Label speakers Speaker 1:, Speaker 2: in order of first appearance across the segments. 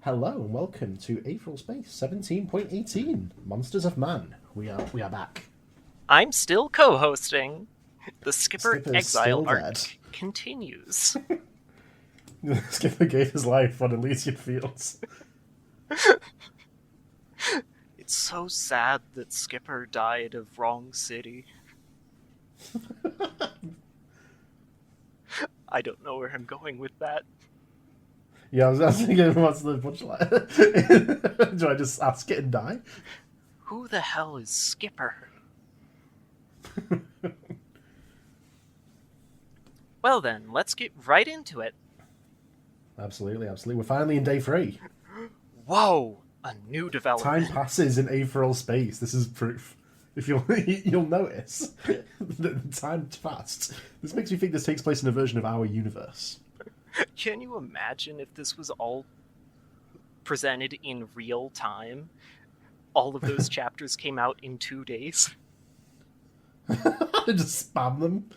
Speaker 1: Hello and welcome to Aetheral Space 17.18 Monsters of Man. We are back.
Speaker 2: I'm still co-hosting. The Skipper
Speaker 1: Skipper's
Speaker 2: Exile
Speaker 1: still
Speaker 2: arc
Speaker 1: dead.
Speaker 2: continues.
Speaker 1: Skipper gave his life on Elysian Fields.
Speaker 2: It's so sad that Skipper died of wrong city. I don't know where I'm going with that.
Speaker 1: Yeah, I was thinking, what's the punchline? Do I just ask it and die?
Speaker 2: Who the hell is Skipper? Well then, let's get right into it.
Speaker 1: Absolutely. We're finally in day 3.
Speaker 2: Whoa! A new
Speaker 1: Time
Speaker 2: development.
Speaker 1: passes in Aetheral Space. This is proof. If you'll notice that time passed. This makes me think this takes place in a version of our universe.
Speaker 2: Can you imagine if this was all presented in real time? All of those chapters came out in 2 days.
Speaker 1: Just spam them.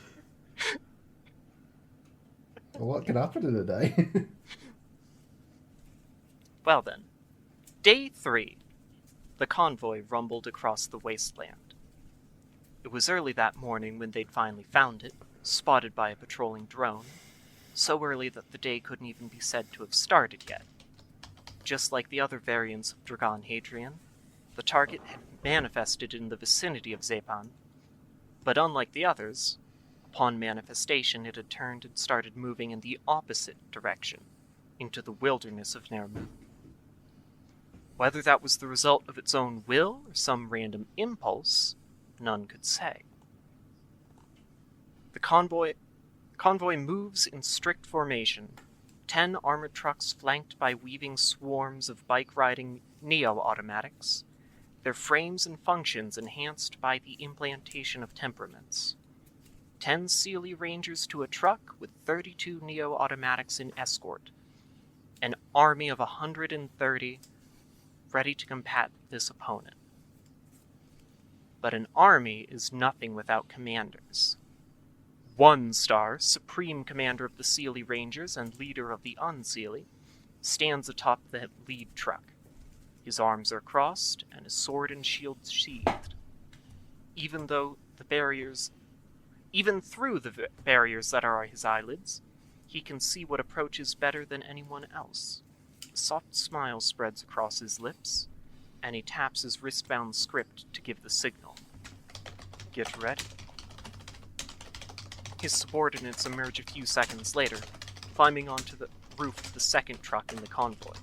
Speaker 1: Well, what can happen in a day?
Speaker 2: Well then, Day 3. The convoy rumbled across the wasteland. It was early that morning when they'd finally found it, spotted by a patrolling drone, so early that the day couldn't even be said to have started yet. Just like the other variants of Dragon Hadrian, the target had manifested in the vicinity of Zepan, but unlike the others, upon manifestation it had turned and started moving in the opposite direction, into the wilderness of Nermut. Whether that was the result of its own will or some random impulse, none could say. The convoy moves in strict formation, 10 armored trucks flanked by weaving swarms of bike-riding neo-automatics, their frames and functions enhanced by the implantation of temperaments. 10 Sealy Rangers to a truck with 32 neo-automatics in escort. An army of 130 ready to combat this opponent. But an army is nothing without commanders. 1 Star, Supreme Commander of the Sealy Rangers and leader of the Unsealy, stands atop the lead truck. His arms are crossed and his sword and shield sheathed. Even through the barriers that are his eyelids, he can see what approaches better than anyone else. A soft smile spreads across his lips, and he taps his wristbound script to give the signal. Get ready. His subordinates emerge a few seconds later, climbing onto the roof of the second truck in the convoy.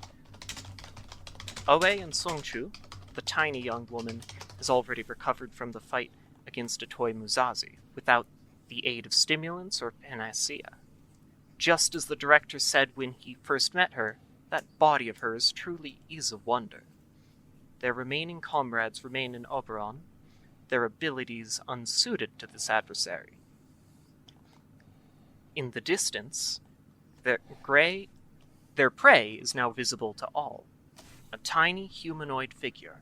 Speaker 2: Oe and Songchu, the tiny young woman, has already recovered from the fight against a toy Muzazi, without the aid of stimulants or panacea. Just as the director said when he first met her, that body of hers truly is a wonder. Their remaining comrades remain in Oberon, their abilities unsuited to this adversary. In the distance, their prey is now visible to all, a tiny humanoid figure,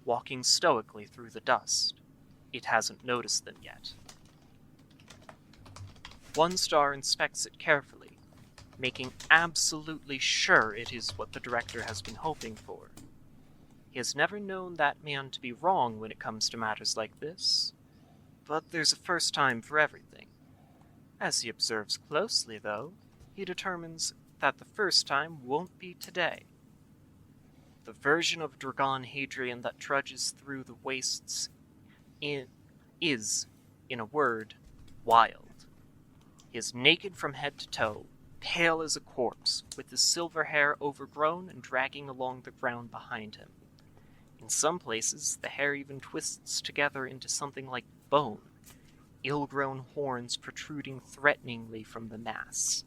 Speaker 2: walking stoically through the dust. It hasn't noticed them yet. 1 Star inspects it carefully, making absolutely sure it is what the director has been hoping for. He has never known that man to be wrong when it comes to matters like this, but there's a first time for everything. As he observes closely, though, he determines that the first time won't be today. The version of Dragon Hadrian that trudges through the wastes is, in a word, wild. He is naked from head to toe, pale as a corpse, with his silver hair overgrown and dragging along the ground behind him. In some places, the hair even twists together into something like bone, ill-grown horns protruding threateningly from the mass.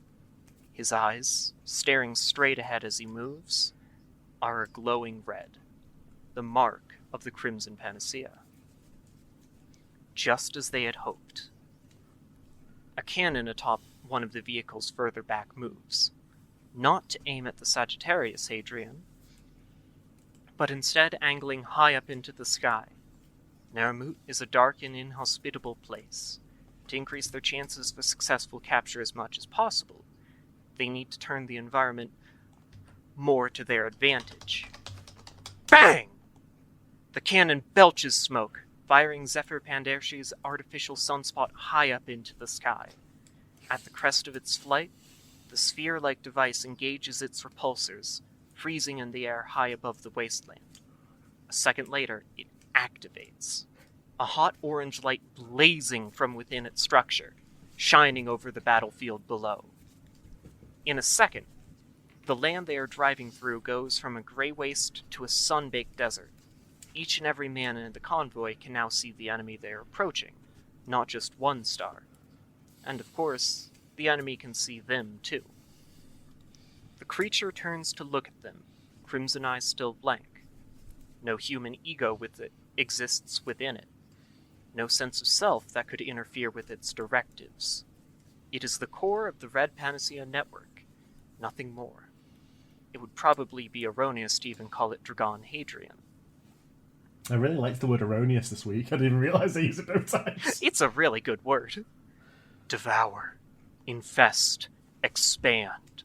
Speaker 2: His eyes, staring straight ahead as he moves, are a glowing red, the mark of the Crimson Panacea. Just as they had hoped. A cannon atop one of the vehicles further back moves, not to aim at the Sagittarius Hadrian, but instead angling high up into the sky. Nermut is a dark and inhospitable place. To increase their chances for successful capture as much as possible, they need to turn the environment more to their advantage. Bang! The cannon belches smoke, firing Zephyr Pandershi's artificial sunspot high up into the sky. At the crest of its flight, the sphere-like device engages its repulsors, freezing in the air high above the wasteland. A second later, it activates. A hot orange light blazing from within its structure, shining over the battlefield below. In a second, the land they are driving through goes from a gray waste to a sun-baked desert. Each and every man in the convoy can now see the enemy they are approaching, not just one star. And of course, the enemy can see them too. The creature turns to look at them, crimson eyes still blank. No human ego exists within it. No sense of self that could interfere with its directives. It is the core of the Red Panacea network, nothing more. It would probably be erroneous to even call it Dragon Hadrian.
Speaker 1: I really liked the word erroneous this week. I didn't even realize they use it both times.
Speaker 2: It's a really good word. Devour, infest, expand.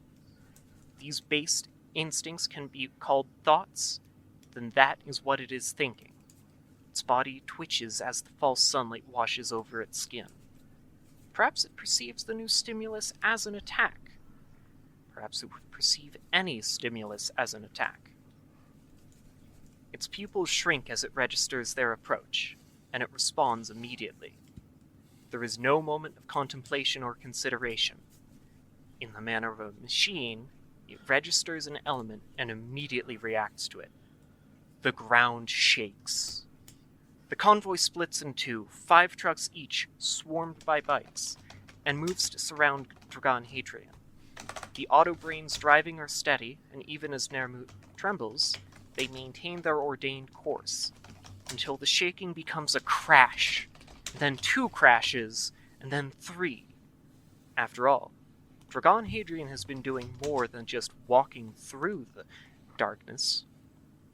Speaker 2: These base instincts can be called thoughts, then that is what it is thinking. Its body twitches as the false sunlight washes over its skin. Perhaps it perceives the new stimulus as an attack. Perhaps it would perceive any stimulus as an attack. Its pupils shrink as it registers their approach, and it responds immediately. There is no moment of contemplation or consideration. In the manner of a machine, it registers an element and immediately reacts to it. The ground shakes. The convoy splits in two, 5 trucks each, swarmed by bikes, and moves to surround Dragon Hadrian. The autobrains driving are steady, and even as Nermut trembles, they maintain their ordained course, until the shaking becomes a crash, then 2 crashes, and then 3. After all, Dragon Hadrian has been doing more than just walking through the darkness.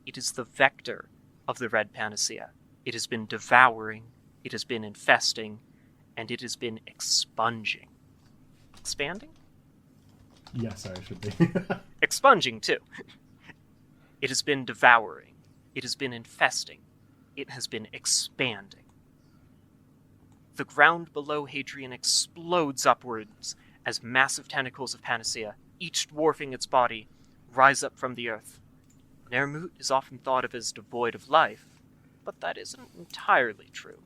Speaker 2: It is the vector of the Red Panacea. It has been devouring, it has been infesting, and it has been expunging. Expanding?
Speaker 1: Yes, I should be.
Speaker 2: Expunging, too. It has been devouring, it has been infesting, it has been expanding. The ground below Hadrian explodes upwards as massive tentacles of Panacea, each dwarfing its body, rise up from the earth. Nermut is often thought of as devoid of life, but that isn't entirely true.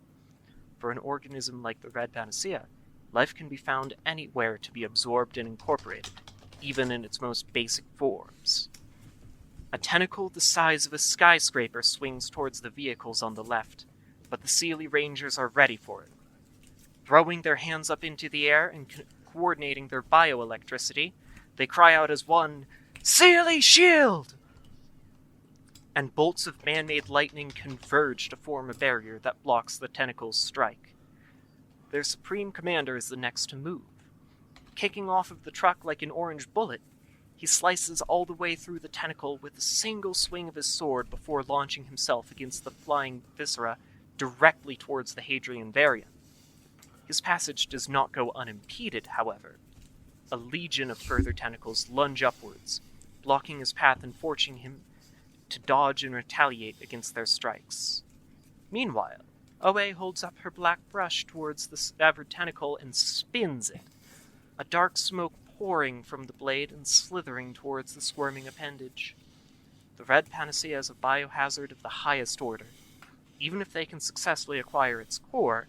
Speaker 2: For an organism like the Red Panacea, life can be found anywhere to be absorbed and incorporated, even in its most basic forms. A tentacle the size of a skyscraper swings towards the vehicles on the left, but the Seelie Rangers are ready for it. Throwing their hands up into the air and coordinating their bioelectricity, they cry out as one, "Seelie Shield!" And bolts of man-made lightning converge to form a barrier that blocks the tentacle's strike. Their supreme commander is the next to move. Kicking off of the truck like an orange bullet, he slices all the way through the tentacle with a single swing of his sword before launching himself against the flying viscera directly towards the Hadrian variant. His passage does not go unimpeded, however. A legion of further tentacles lunge upwards, blocking his path and forcing him to dodge and retaliate against their strikes. Meanwhile, Oe holds up her black brush towards the severed tentacle and spins it, a dark smoke pouring from the blade and slithering towards the squirming appendage. The Red Panacea is a biohazard of the highest order. Even if they can successfully acquire its core,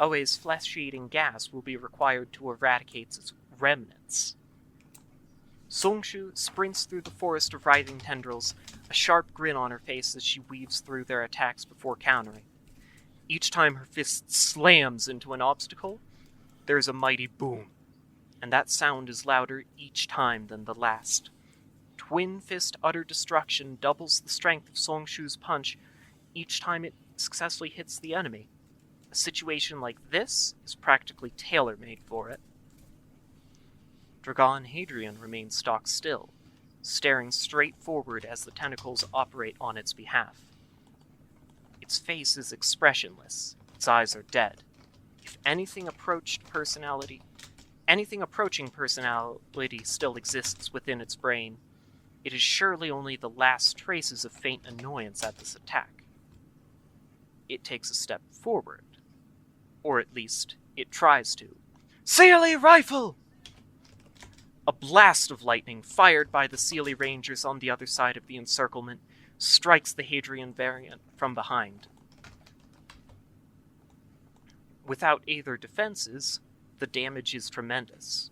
Speaker 2: Oe's flesh-eating gas will be required to eradicate its remnants. Songshu sprints through the forest of writhing tendrils, a sharp grin on her face as she weaves through their attacks before countering. Each time her fist slams into an obstacle, there is a mighty boom, and that sound is louder each time than the last. Twin Fist Utter Destruction doubles the strength of Songshu's punch each time it successfully hits the enemy. A situation like this is practically tailor-made for it. Dragon Hadrian remains stock still, staring straight forward as the tentacles operate on its behalf. Its face is expressionless, its eyes are dead. If anything approaching personality still exists within its brain, It is surely only the last traces of faint annoyance at this attack. It takes a step forward, or at least it tries to. Sealy rifle! A blast of lightning fired by the Sealy Rangers on the other side of the encirclement strikes the Hadrian variant from behind. Without Aether defenses, the damage is tremendous.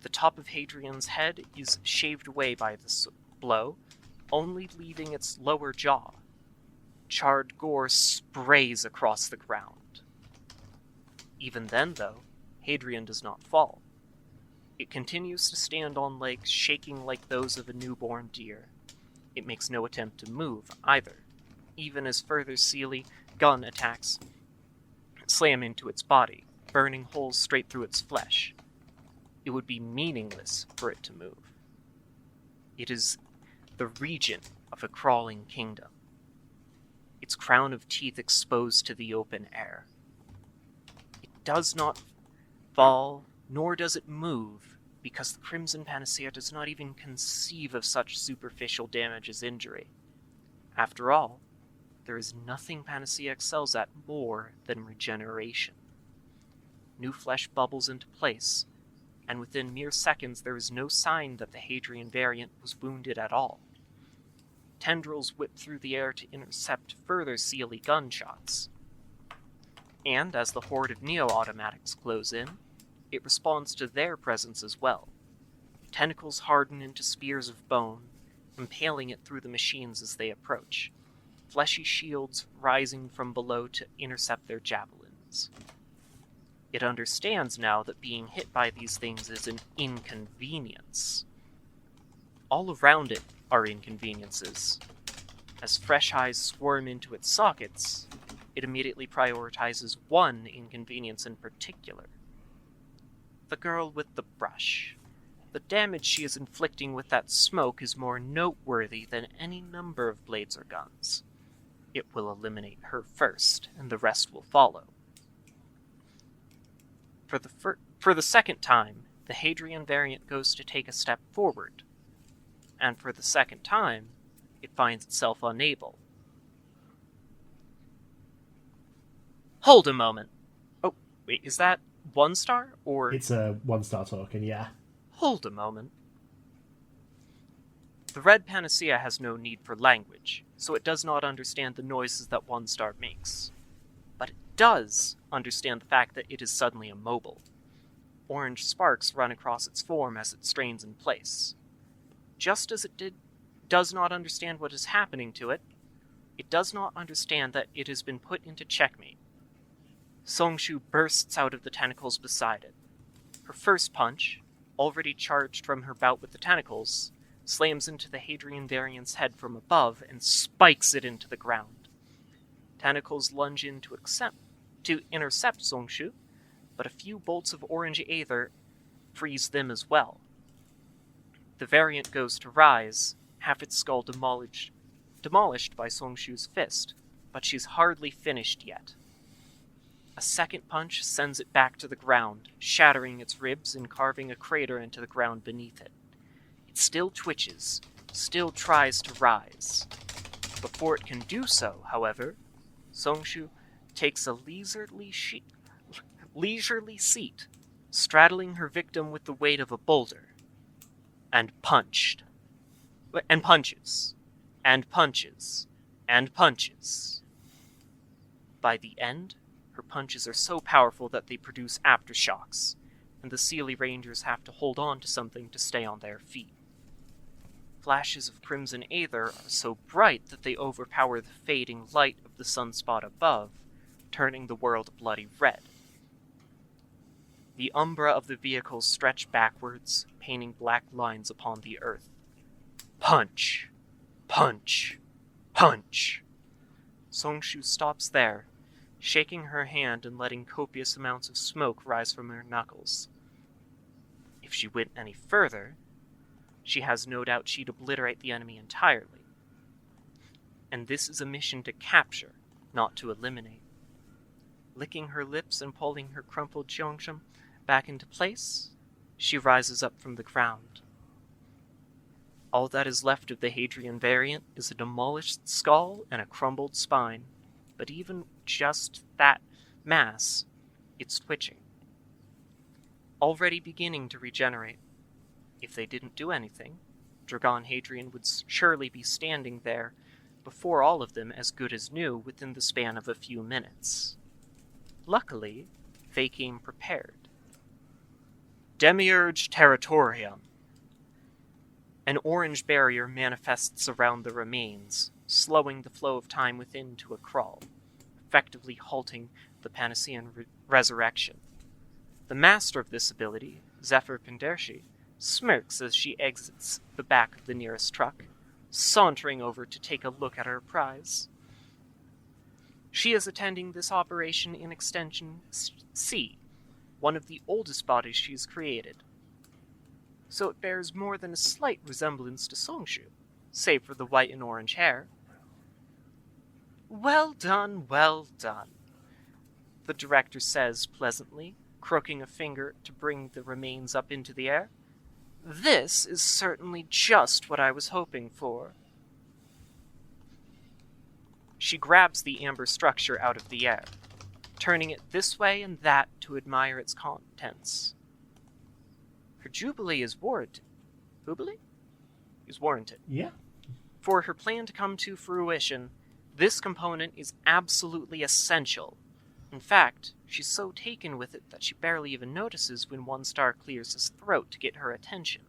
Speaker 2: The top of Hadrian's head is shaved away by this blow, only leaving its lower jaw. Charred gore sprays across the ground. Even then, though, Hadrian does not fall. It continues to stand on legs shaking like those of a newborn deer. It makes no attempt to move, either, even as further Sealy gun attacks slam into its body, burning holes straight through its flesh. It would be meaningless for it to move. It is the region of a crawling kingdom, its crown of teeth exposed to the open air. It does not fall, nor does it move, because the Crimson Panacea does not even conceive of such superficial damage as injury. After all, there is nothing Panacea excels at more than regeneration. New flesh bubbles into place, and within mere seconds there is no sign that the Hadrian variant was wounded at all. Tendrils whip through the air to intercept further Sealy gunshots. And as the horde of neo-automatics close in, it responds to their presence as well. Tentacles harden into spears of bone, impaling it through the machines as they approach, fleshy shields rising from below to intercept their javelins. It understands now that being hit by these things is an inconvenience. All around it are inconveniences. As fresh eyes swarm into its sockets, it immediately prioritizes one inconvenience in particular. The girl with the brush. The damage she is inflicting with that smoke is more noteworthy than any number of blades or guns. It will eliminate her first, and the rest will follow. For the second time, the Hadrian variant goes to take a step forward, and for the second time, it finds itself unable. Hold a moment. Oh, wait, is that 1 star, or...
Speaker 1: It's a 1-star token, yeah.
Speaker 2: Hold a moment. The Red Panacea has no need for language, so it does not understand the noises that 1 star makes. But it does understand the fact that it is suddenly immobile. Orange sparks run across its form as it strains in place. Just as it does not understand what is happening to it does not understand that it has been put into checkmate. Songshu bursts out of the tentacles beside it. Her first punch, already charged from her bout with the tentacles, slams into the Hadrian variant's head from above and spikes it into the ground. Tentacles lunge in to intercept Songshu, but a few bolts of orange aether freeze them as well. The variant goes to rise, half its skull demolished by Songshu's fist, but she's hardly finished yet. A second punch sends it back to the ground, shattering its ribs and carving a crater into the ground beneath it. It still twitches, still tries to rise. Before it can do so, however, Songshu takes a leisurely seat, straddling her victim with the weight of a boulder, and punches, and punches. By the end, her punches are so powerful that they produce aftershocks, and the Sealy Rangers have to hold on to something to stay on their feet. Flashes of crimson aether are so bright that they overpower the fading light of the sunspot above, turning the world bloody red. The umbra of the vehicles stretch backwards, painting black lines upon the earth. Punch! Punch! Punch! Songshu stops there, shaking her hand and letting copious amounts of smoke rise from her knuckles. If she went any further, she has no doubt she'd obliterate the enemy entirely. And this is a mission to capture, not to eliminate. Licking her lips and pulling her crumpled Cheongsam back into place, she rises up from the ground. All that is left of the Hadrian variant is a demolished skull and a crumbled spine. But even just that mass, it's twitching. Already beginning to regenerate. If they didn't do anything, Dragon Hadrian would surely be standing there before all of them as good as new within the span of a few minutes. Luckily, they came prepared. Demiurge Territorium. An orange barrier manifests around the remains, slowing the flow of time within to a crawl, effectively halting the Panacean resurrection. The master of this ability, Zephyr Pendershi, smirks as she exits the back of the nearest truck, sauntering over to take a look at her prize. She is attending this operation in Extension C, one of the oldest bodies she's created. So it bears more than a slight resemblance to Songshu, save for the white and orange hair. Well done, the director says pleasantly, crooking a finger to bring the remains up into the air. This is certainly just what I was hoping for. She grabs the amber structure out of the air, turning it this way and that to admire its contents. Her jubilee is warranted. Jubilee? Is warranted.
Speaker 1: Yeah.
Speaker 2: For her plan to come to fruition, this component is absolutely essential. In fact, she's so taken with it that she barely even notices when one star clears his throat to get her attention.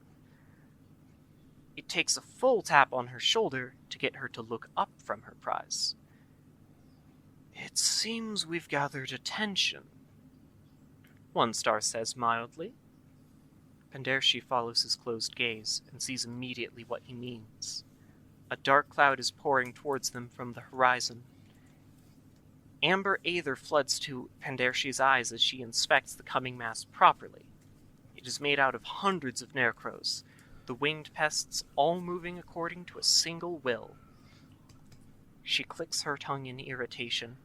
Speaker 2: It takes a full tap on her shoulder to get her to look up from her prize. It seems we've gathered attention, one star says mildly. Pendershi follows his closed gaze and sees immediately what he means. A dark cloud is pouring towards them from the horizon. Amber aether floods to Pendershi's eyes as she inspects the coming mass properly. It is made out of hundreds of Nerkros, the winged pests all moving according to a single will. She clicks her tongue in irritation.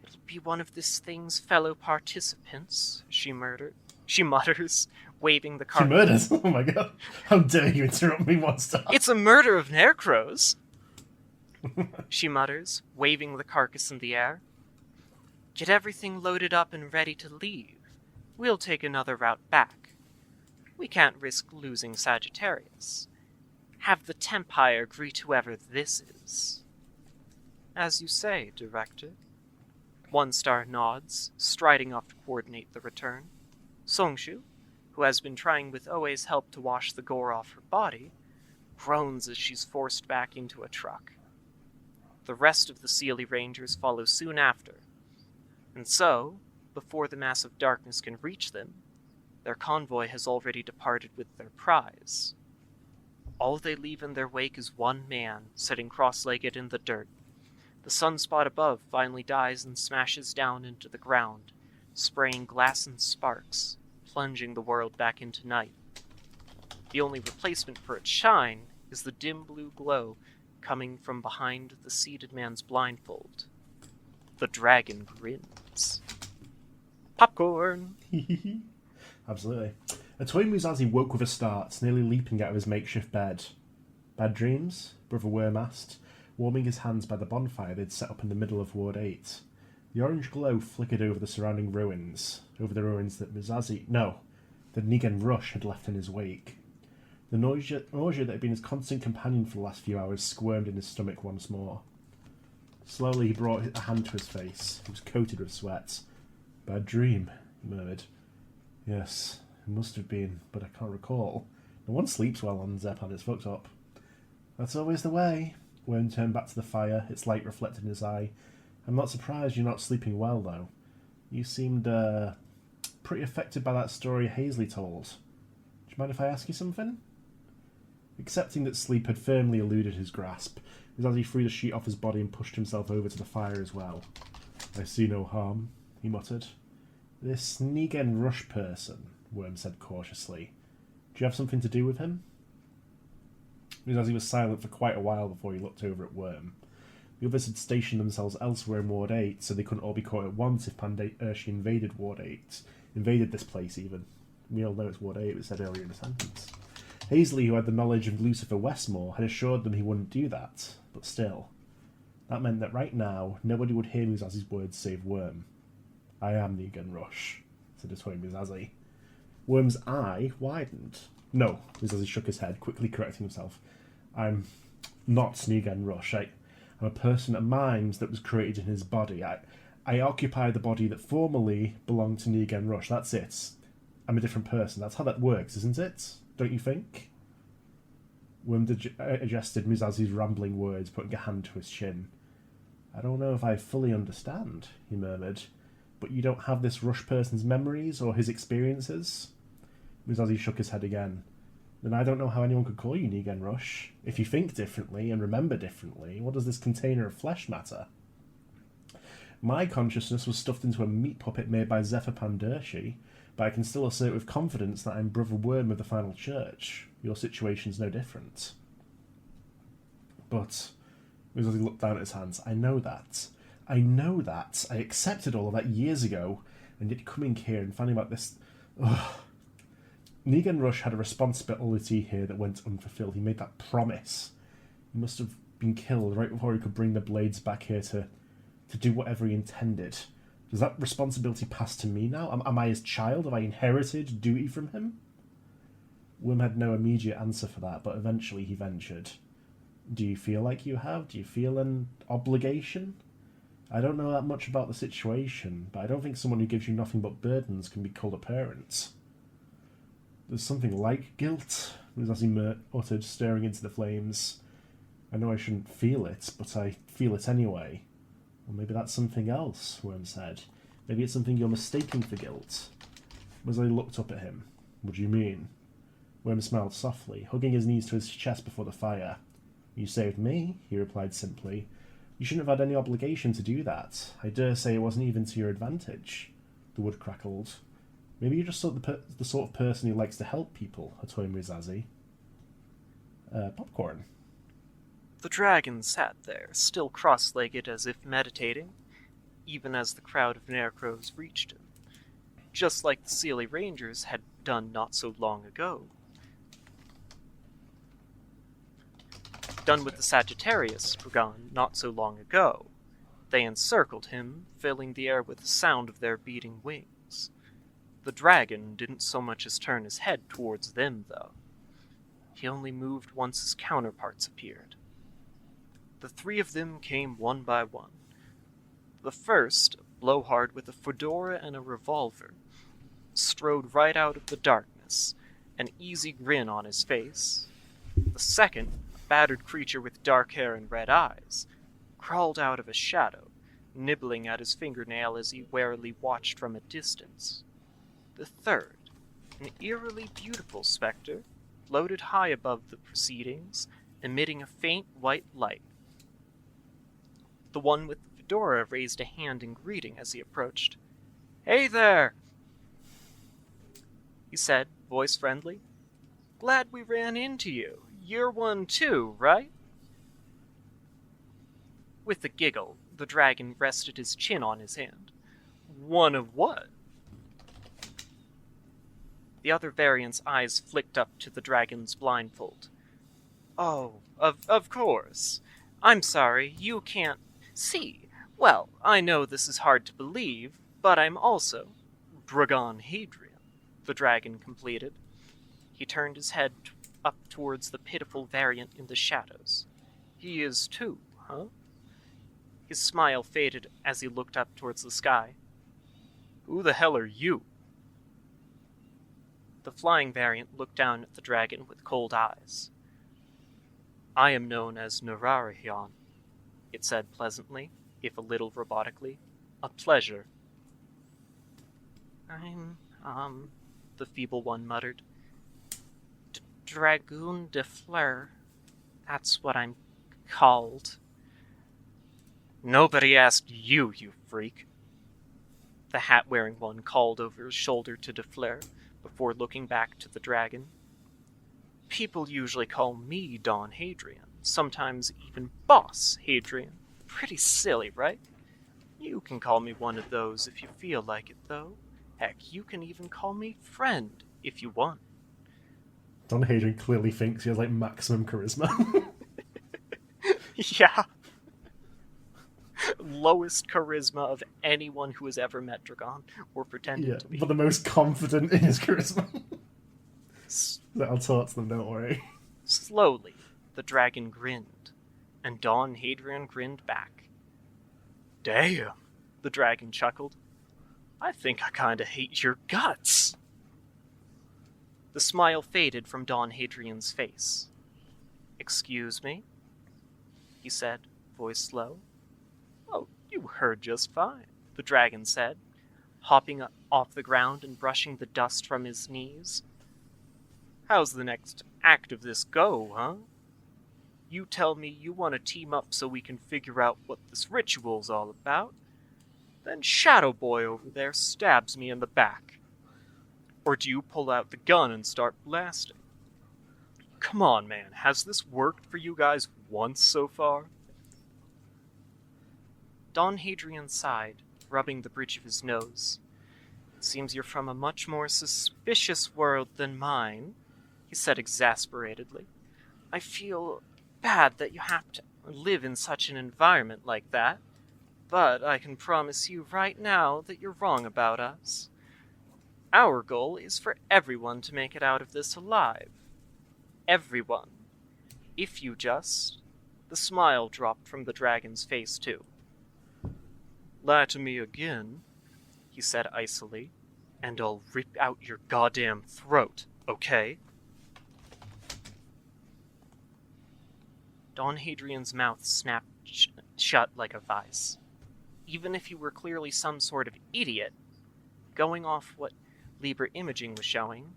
Speaker 2: It'll be one of this thing's fellow participants, she mutters, waving the
Speaker 1: She murders? Oh my god. How dare you interrupt me, monster?
Speaker 2: It's a murder of Nerkros, she mutters, waving the carcass in the air. Get everything loaded up and ready to leave. We'll take another route back. We can't risk losing Sagittarius. Have the Tempire greet whoever this is. As you say, Director. One star nods, striding off to coordinate the return. Songshu, who has been trying with Oe's help to wash the gore off her body, groans as she's forced back into a truck. The rest of the Sealy Rangers follow soon after. And so, before the mass of darkness can reach them, their convoy has already departed with their prize. All they leave in their wake is one man, sitting cross-legged in the dirt. The sunspot above finally dies and smashes down into the ground, spraying glass and sparks, plunging the world back into night. The only replacement for its shine is the dim blue glow coming from behind the seated man's blindfold. The dragon grins. Popcorn!
Speaker 1: Absolutely. Atoy Musashi woke with a start, nearly leaping out of his makeshift bed. Bad dreams? Brother Worm asked, warming his hands by the bonfire they'd set up in the middle of Ward 8. The orange glow flickered over the surrounding ruins, over the ruins that that Nigen Rush had left in his wake. The nausea that had been his constant companion for the last few hours squirmed in his stomach once more. Slowly he brought a hand to his face. He was coated with sweat. Bad dream, he murmured. Yes, it must have been, but I can't recall. No one sleeps well on Zepan, it's fucked up. That's always the way. Worm turned back to the fire, its light reflected in his eye. I'm not surprised you're not sleeping well, though. You seemed, pretty affected by that story Hazley told. Do you mind if I ask you something? Accepting that sleep had firmly eluded his grasp, it was as he threw the sheet off his body and pushed himself over to the fire as well. I see no harm, he muttered. This Nigen Rush person, Worm said cautiously. Do you have something to do with him? As he was silent for quite a while before he looked over at Worm. The others had stationed themselves elsewhere in Ward 8, so they couldn't all be caught at once if Pendershi invaded Ward 8. Invaded this place, even. We all know it's Ward 8, it was said earlier in the sentence. Hazley, who had the knowledge of Lucifer Westmore, had assured them he wouldn't do that, but still. That meant that right now, nobody would hear Musazi's words save Worm. I am Negan Rush, said the toy Musazi. Worm's eye widened. No, Musazi shook his head, quickly correcting himself. I'm not Negan Rush. I'm a person, a mind that was created in his body. I occupy the body that formerly belonged to Negan Rush. That's it. I'm a different person. That's how that works, isn't it? Don't you think? Worm digested Musazi's rambling words, putting a hand to his chin. I don't know if I fully understand, he murmured. But you don't have this Rush person's memories or his experiences? Musazi shook his head again. Then I don't know how anyone could call you Negan Rush. If you think differently and remember differently, what does this container of flesh matter? My consciousness was stuffed into a meat puppet made by Zephyr Pandershi, but I can still assert with confidence that I'm Brother Worm of the Final Church. Your situation's no different. But, as he looked down at his hands, I know that. I accepted all of that years ago, and yet coming here and finding out this... Ugh. Negan Rush had a responsibility here that went unfulfilled. He made that promise. He must have been killed right before he could bring the blades back here to do whatever he intended. Does that responsibility pass to me now? Am I his child? Have I inherited duty from him? Worm had no immediate answer for that, but eventually he ventured. Do you feel like you have? Do you feel an obligation? I don't know that much about the situation, but I don't think someone who gives you nothing but burdens can be called a parent. There's something like guilt, Musazi uttered, staring into the flames. I know I shouldn't feel it, but I feel it anyway. Or maybe that's something else, Worm said. Maybe it's something you're mistaking for guilt. Musazi looked up at him. What do you mean? Worm smiled softly, hugging his knees to his chest before the fire. You saved me, he replied simply. You shouldn't have had any obligation to do that. I dare say it wasn't even to your advantage. The wood crackled. Maybe you're just the sort of person who likes to help people, Hatoy Musazi. Popcorn.
Speaker 2: The dragon sat there, still cross-legged as if meditating, even as the crowd of Necros reached him, just like the Sealy Rangers had done not so long ago. Done with the Sagittarius Dragon not so long ago. They encircled him, filling the air with the sound of their beating wings. The dragon didn't so much as turn his head towards them, though. He only moved once his counterparts appeared. The three of them came one by one. The first, a blowhard with a fedora and a revolver, strode right out of the darkness, an easy grin on his face. The second, a battered creature with dark hair and red eyes, crawled out of a shadow, nibbling at his fingernail as he warily watched from a distance. The third, an eerily beautiful spectre, floated high above the proceedings, emitting a faint white light. The one with the fedora raised a hand in greeting as he approached. "Hey there!" he said, voice friendly. "Glad we ran into you. You're one too, right?" With a giggle, the dragon rested his chin on his hand. "One of what?" The other variant's eyes flicked up to the dragon's blindfold. "Oh, of course. I'm sorry, you can't see. Well, I know this is hard to believe, but I'm also Dragon Hadrian," the dragon completed. He turned his head up towards the pitiful variant in the shadows. "He is too, huh?" His smile faded as he looked up towards the sky. "Who the hell are you?" The flying variant looked down at the dragon with cold eyes. "I am known as Nararahian," it said pleasantly, if a little robotically. "A pleasure." I'm, the feeble one muttered. Dragoon de Fleur. That's what I'm called." "Nobody asked you, you freak," the hat-wearing one called over his shoulder to de Fleur, before looking back to the dragon. "People usually call me Don Hadrian, sometimes even Boss Hadrian. Pretty silly, right? You can call me one of those if you feel like it, though. Heck, you can even call me friend if you want."
Speaker 1: Don Hadrian clearly thinks he has, like, maximum charisma.
Speaker 2: Yeah. Lowest charisma of anyone who has ever met Dragon, or pretended to be.
Speaker 1: But the most confident in his charisma. I'll talk to them, don't worry.
Speaker 2: Slowly, the dragon grinned, and Don Hadrian grinned back. Damn, the dragon chuckled. I think I kinda hate your guts. The smile faded from Don Hadrian's face. Excuse me? He said, voice low. Oh, you heard just fine, the dragon said, hopping off the ground and brushing the dust from his knees. How's the next act of this go, huh? You tell me you want to team up so we can figure out what this ritual's all about. Then Shadow Boy over there stabs me in the back. Or do you pull out the gun and start blasting? Come on, man, has this worked for you guys once so far? Don Hadrian sighed, rubbing the bridge of his nose. It seems you're from a much more suspicious world than mine, he said exasperatedly. I feel bad that you have to live in such an environment like that, but I can promise you right now that you're wrong about us. Our goal is for everyone to make it out of this alive. Everyone. If you just... The smile dropped from the dragon's face, too. Lie to me again, he said icily, and I'll rip out your goddamn throat, okay? Don Hadrian's mouth snapped shut like a vice. Even if he were clearly some sort of idiot, going off what Libre imaging was showing,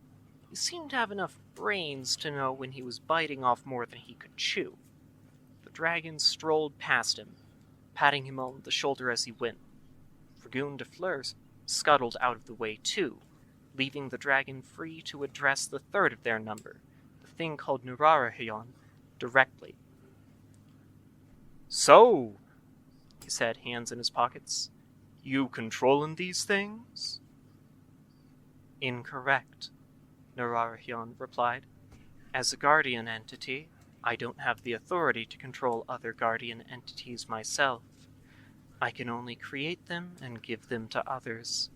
Speaker 2: he seemed to have enough brains to know when he was biting off more than he could chew. The dragon strolled past him, patting him on the shoulder as he went. Dragoon de Fleur scuttled out of the way too, leaving the dragon free to address the third of their number, the thing called Nurarahion, directly. So, he said, hands in his pockets, you controlling these things? Incorrect, Nurarahion replied. As a guardian entity, I don't have the authority to control other guardian entities myself. I can only create them and give them to others.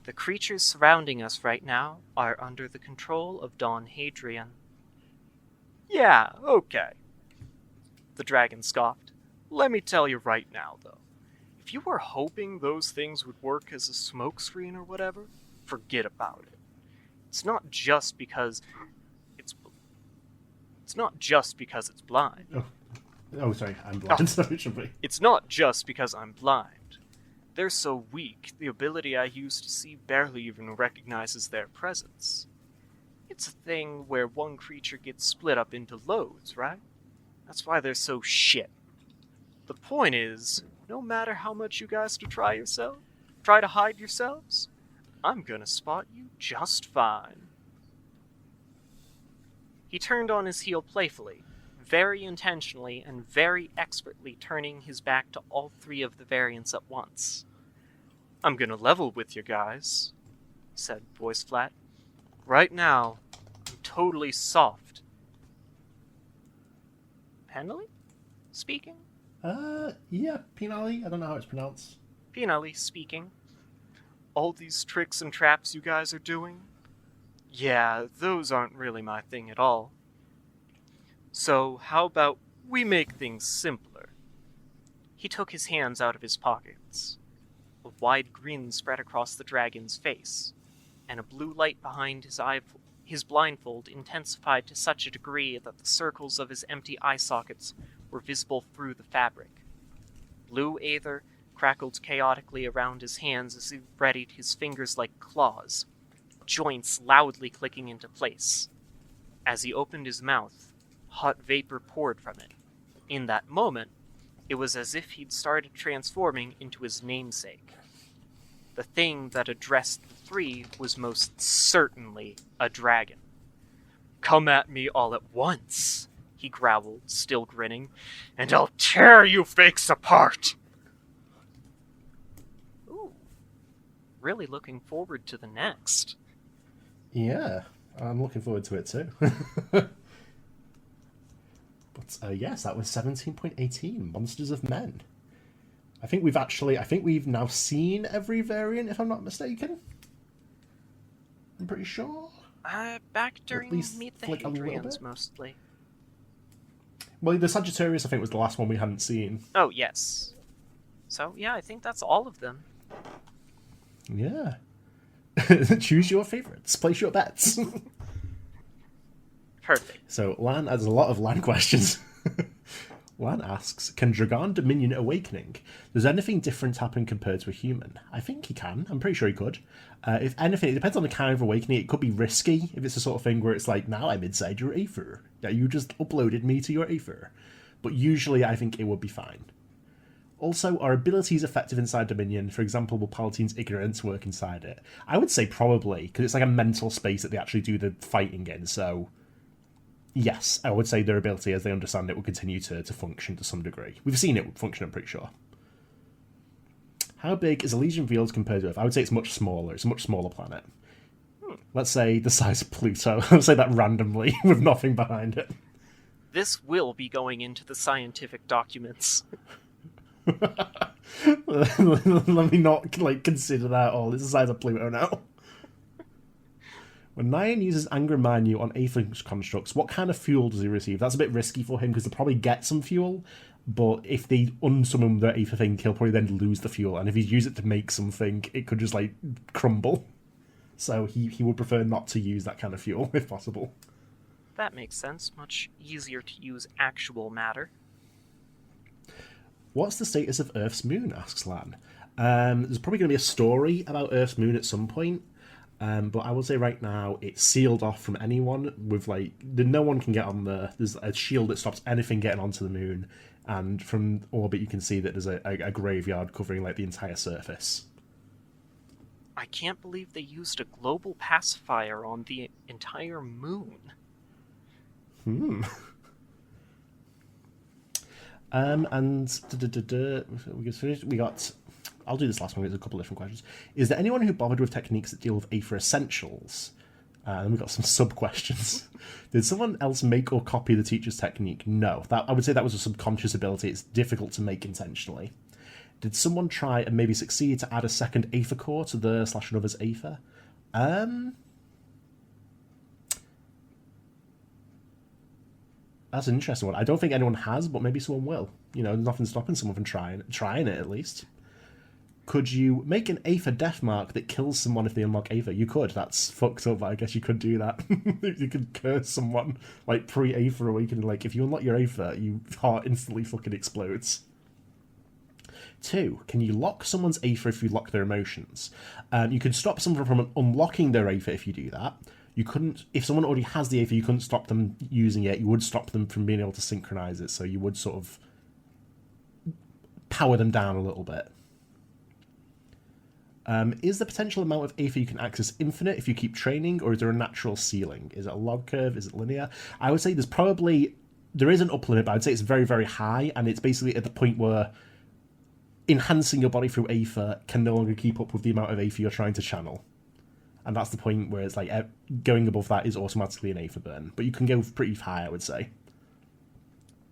Speaker 2: The creatures surrounding us right now are under the control of Don Hadrian. Yeah, okay, the dragon scoffed. Let me tell you right now, though. If you were hoping those things would work as a smokescreen or whatever, forget about it. It's not just because it's blind.
Speaker 1: Oh, sorry, I'm blind, so it should be.
Speaker 2: It's not just because I'm blind. They're so weak, the ability I use to see barely even recognizes their presence. It's a thing where one creature gets split up into loads, right? That's why they're so shit. The point is, no matter how much you guys try to hide yourselves, I'm gonna spot you just fine. He turned on his heel playfully, very intentionally and very expertly turning his back to all three of the variants at once. I'm gonna level with you guys, he said, voice flat. Right now, I'm totally soft. Penally speaking?
Speaker 1: Yeah, Penally. I don't know how it's pronounced.
Speaker 2: Penally speaking. All these tricks and traps you guys are doing? Yeah, those aren't really my thing at all. So, how about we make things simpler? He took his hands out of his pockets. A wide grin spread across the dragon's face, and a blue light behind his blindfold intensified to such a degree that the circles of his empty eye sockets were visible through the fabric. Blue aether crackled chaotically around his hands as he readied his fingers like claws, joints loudly clicking into place. As he opened his mouth, hot vapor poured from it. In that moment, it was as if he'd started transforming into his namesake. The thing that addressed the three was most certainly a dragon. Come at me all at once, he growled, still grinning, and I'll tear you fakes apart! Ooh, really looking forward to the next.
Speaker 1: Yeah, I'm looking forward to it too. But yes, that was 17.18, Monsters of Men. I think we've now seen every variant, if I'm not mistaken. I'm pretty sure.
Speaker 2: Back during
Speaker 1: least,
Speaker 2: Meet the
Speaker 1: like, a little
Speaker 2: Hadrians,
Speaker 1: bit?
Speaker 2: mostly.
Speaker 1: Well, the Sagittarius, I think, was the last one we hadn't seen.
Speaker 2: Oh, yes. So, yeah, I think that's all of them.
Speaker 1: Yeah. Choose your favourites. Place your bets.
Speaker 2: Perfect.
Speaker 1: So, Lan has a lot of Lan questions. Lan asks, can Dragon Dominion Awakening? Does anything different happen compared to a human? I think he can. I'm pretty sure he could. If anything, it depends on the kind of awakening. It could be risky if it's the sort of thing where it's like, now I'm inside your Aether. Yeah, you just uploaded me to your Aether. But usually I think it would be fine. Also, are abilities effective inside Dominion? For example, will Palatine's ignorance work inside it? I would say probably, because it's like a mental space that they actually do the fighting in, so... Yes, I would say their ability, as they understand it, will continue to function to some degree. We've seen it function, I'm pretty sure. How big is Elysian Fields compared to Earth? I would say it's much smaller. It's a much smaller planet. Let's say the size of Pluto. I'll say that randomly, with nothing behind it.
Speaker 2: This will be going into the scientific documents.
Speaker 1: Let me not consider that at all. It's the size of Pluto now. When Nyan uses Anger Manu on Aether constructs, what kind of fuel does he receive? That's a bit risky for him because they'll probably get some fuel, but if they unsummon their Aether thing, he'll probably then lose the fuel, and if he's used it to make something, it could just crumble. So he would prefer not to use that kind of fuel if possible.
Speaker 2: That makes sense. Much easier to use actual matter.
Speaker 1: What's the status of Earth's moon? Asks Lan. There's probably going to be a story about Earth's moon at some point. But I will say right now, it's sealed off from anyone with no one can get on there. There's a shield that stops anything getting onto the moon, and from orbit you can see that there's a graveyard covering the entire surface.
Speaker 2: I can't believe they used a global pacifier on the entire moon.
Speaker 1: We got. I'll do this last one. There's a couple of different questions. Is there anyone who bothered with techniques that deal with Aether essentials? And we've got some sub-questions. Did someone else make or copy the teacher's technique? No. I would say that was a subconscious ability. It's difficult to make intentionally. Did someone try and maybe succeed to add a second Aether core to the/another's Aether? That's an interesting one. I don't think anyone has, but maybe someone will. There's nothing stopping someone from trying it at least. Could you make an Aether death mark that kills someone if they unlock Aether? You could. That's fucked up, but I guess you could do that. You could curse someone, pre-Aether awakening. If you unlock your Aether, your heart instantly fucking explodes. 2. Can you lock someone's Aether if you lock their emotions? You could stop someone from unlocking their Aether if you do that. You couldn't... If someone already has the Aether, you couldn't stop them using it. You would stop them from being able to synchronize it, so you would sort of power them down a little bit. Is the potential amount of Aether you can access infinite if you keep training, or is there a natural ceiling? Is it a log curve? Is it linear? I would say there is an up limit, but I'd say it's very, very high, and it's basically at the point where enhancing your body through Aether can no longer keep up with the amount of Aether you're trying to channel. And that's the point where it's going above that is automatically an Aether burn. But you can go pretty high, I would say.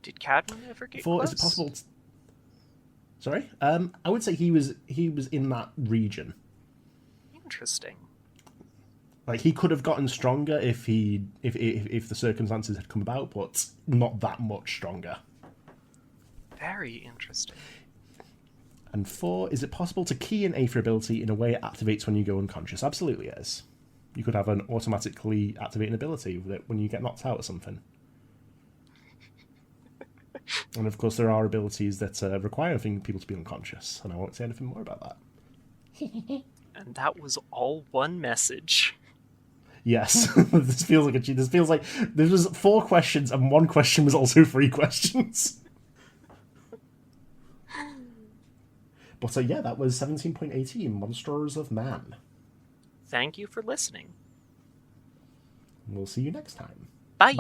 Speaker 2: Did Cadman ever get
Speaker 1: 4,
Speaker 2: close?
Speaker 1: is it possible... Sorry? I would say he was in that region.
Speaker 2: Interesting.
Speaker 1: He could have gotten stronger if the circumstances had come about, but not that much stronger.
Speaker 2: Very interesting.
Speaker 1: And 4, is it possible to key an Aether ability in a way it activates when you go unconscious? Absolutely it is. You could have an automatically activating ability when you get knocked out or something. And of course there are abilities that require people to be unconscious, and I won't say anything more about that.
Speaker 2: And that was all one message.
Speaker 1: Yes. This feels like a cheat. This feels like there was 4 questions and 1 question was also 3 questions. But yeah, that was 17.18, Monsters of Man.
Speaker 2: Thank you for listening.
Speaker 1: We'll see you next time.
Speaker 2: Bye.